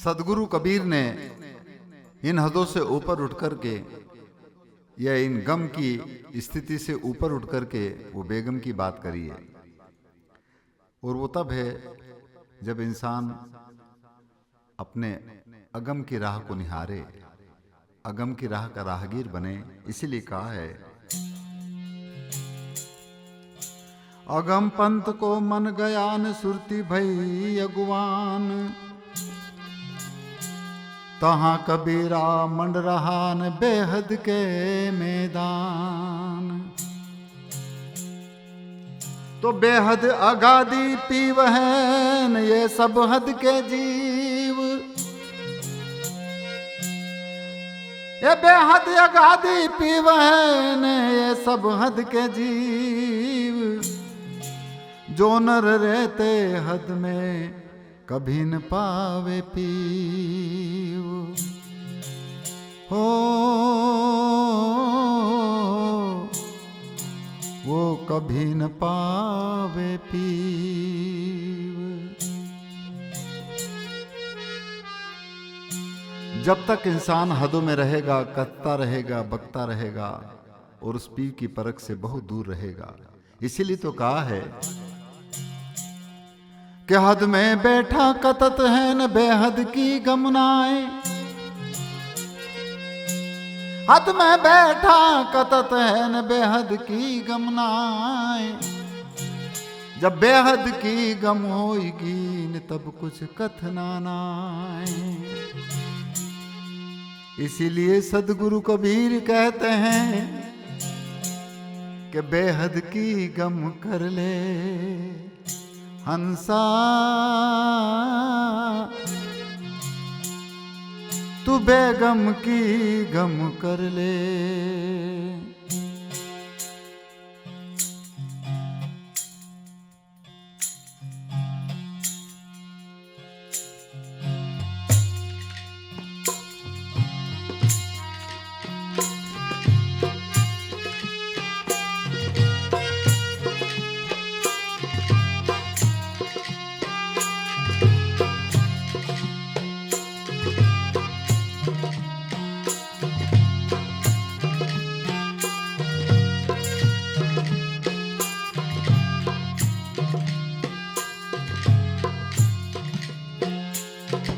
सदगुरु कबीर ने इन हदों से ऊपर उठ कर के या इन गम की स्थिति से ऊपर उठ कर के वो बेगम की बात करी है। और वो तब है जब इंसान अपने अगम की राह को निहारे, अगम की राह का राहगीर बने। इसीलिए कहा है, अगम पंथ को मन गयान सुरती भई अगुवान, तहां कबीरा मंड रहान बेहद के मैदान। तो बेहद अगाधी पीवहन ये सब हद के जीव, ये बेहद अगाधी पीवहन ये सब हद के जीव। जो नर रहते हद में कभी न पावे पीव। हो वो कभी न पावे पीव। जब तक इंसान हदों में रहेगा, कत्ता रहेगा, बकता रहेगा और उस पीव की परख से बहुत दूर रहेगा। इसीलिए तो कहा है कि हद में बैठा कतत है न बेहद की गमनाए। हद में बैठा कतत है न बेहद की गमनाए। जब बेहद की गम होगी न तब कुछ कथना नाए। इसीलिए सदगुरु कबीर कहते हैं कि बेहद की गम कर ले हंसा, तू बेगम की गम कर ले।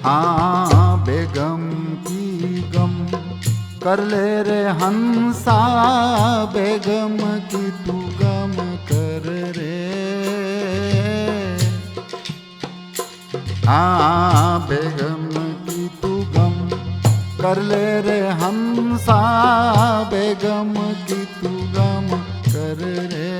हाँ बेगम की गम कर ले रे हंसा, बेगम की तू गम कर रे। हाँ बेगम की तू गम कर ले रे हंसा, बेगम की तू गम कर रे।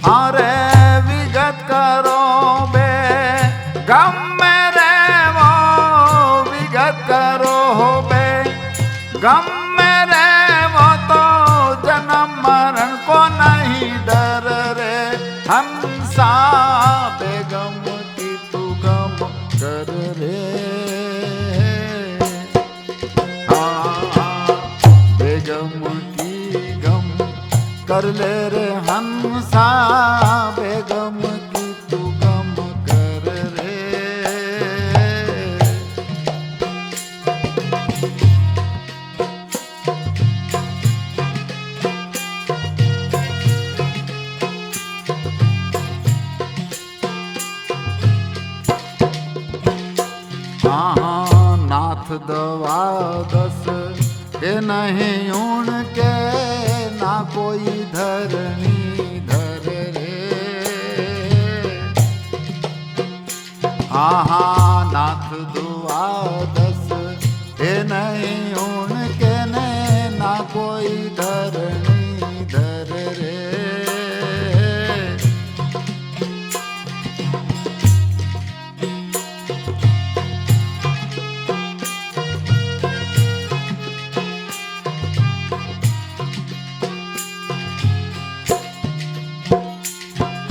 अरे विगत करो बे गम मेरे वो, विगत करो बे गम मेरे वो। तो जन्म मरण को नहीं डर रे हंसा, बेगम की तू गम कर रे। हाँ बेगम की गम कर ले रे हंसा, बेगम की तू गम कर रे। हाँ नाथ दवा दस के नहीं उनके, ना कोई धरनी धर रे। हाँ नाथ दुआ दस हे नहीं उनके ने, ना कोई धरनी धर रे।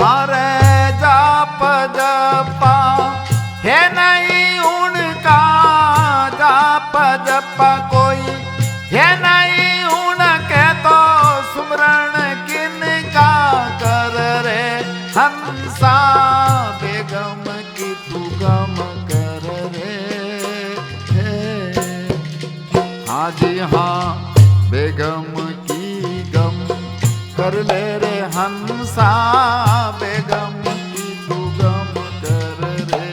अरे जाप जपा है नहीं गम कर रे। हाँ जी हाँ बेगम की गम कर ले रे हंसा, बेगम की तू गम कर रे।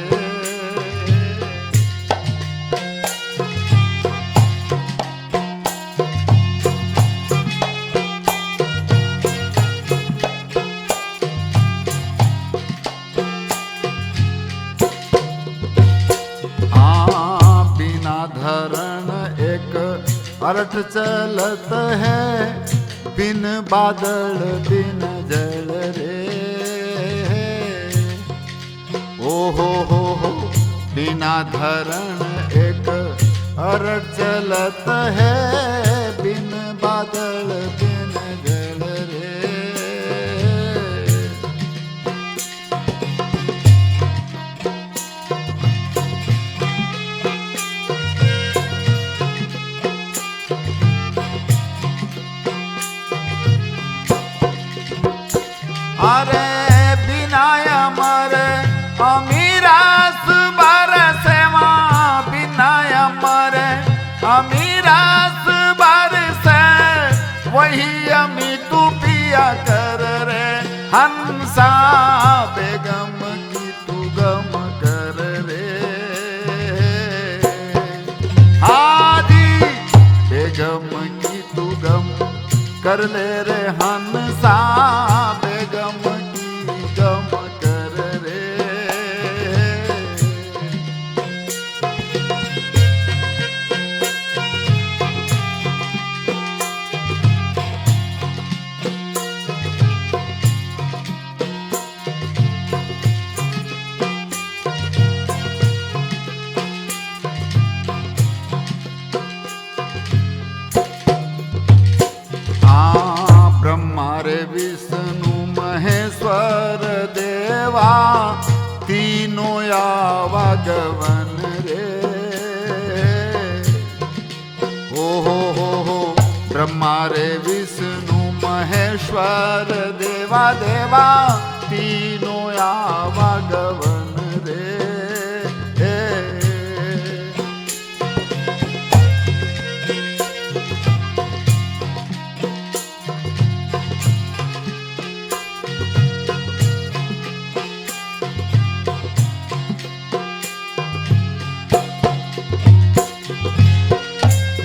हाँ बिना धरण एक अरठ चलत है, बिन बादल बिन जल रे। ओ हो बिना धरण एक अरठ चलत है, बिन बादल बिन जल रे। अरे बिना अमर अमीरास बरसेवा, बिना अमर अमीरास बरसे, वही अमी तू पिया कर रे हंसा, बेगम की तू गम कर रे। आदि बेगम की तू गम कर ले रे हंसा, बेगम की गम कर रे। ब्रह्मा रे विष्णु महेश्वर देवा, तीनों आवागवन रे। ओ हो ब्रह्मा रे विष्णु महेश्वर देवा देवा, तीनों आवागवन रे।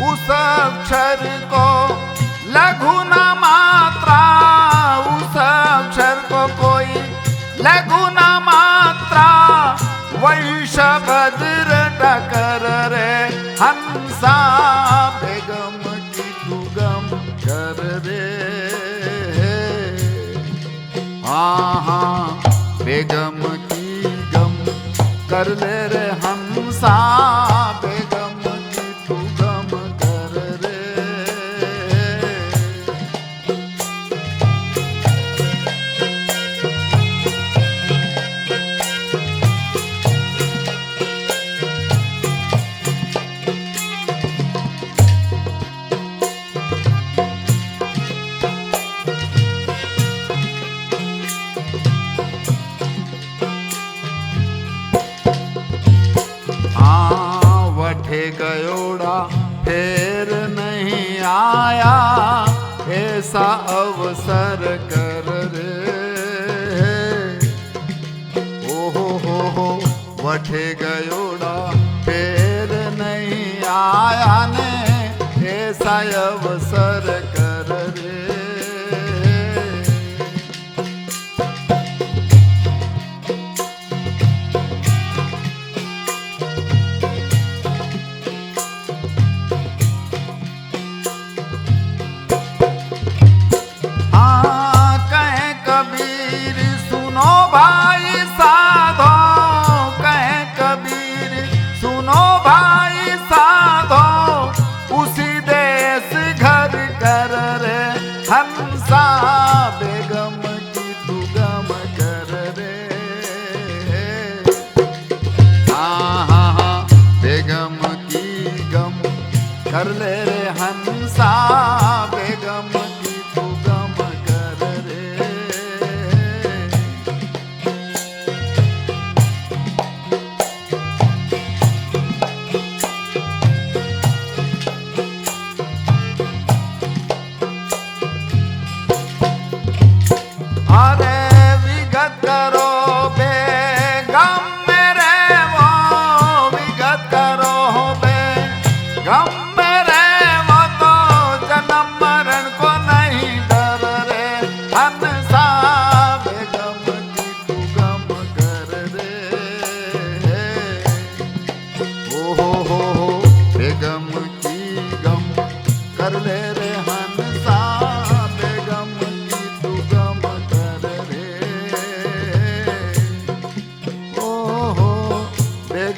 उस अक्षर को लघु न मात्रा, उस अक्षर को कोई लघु न मात्रा, वही शब्द टकर रे हंसा, बेगम की तू गम कर रे। हाँ बेगम की गम कर ले रे हंसा, बेगम की तू गम कर रे। वठे गयोड़ा फिर नहीं आया, ऐसा अवसर कर रे। ओ हो वठे गयोड़ा फिर नहीं आया ने, ऐसा अवसर कर रे। भाई साधो कहे कबीर, सुनो भाई साधो, उसी देश घर कर रे हंसा, बेगम की तू गम कर रे। हाँ बेगम की गम कर ले रे हंसा, बेगम की तू गम कर रे।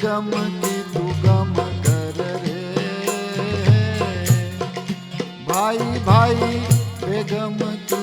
बेगम की तू गम कर रे, भाई भाई बेगम की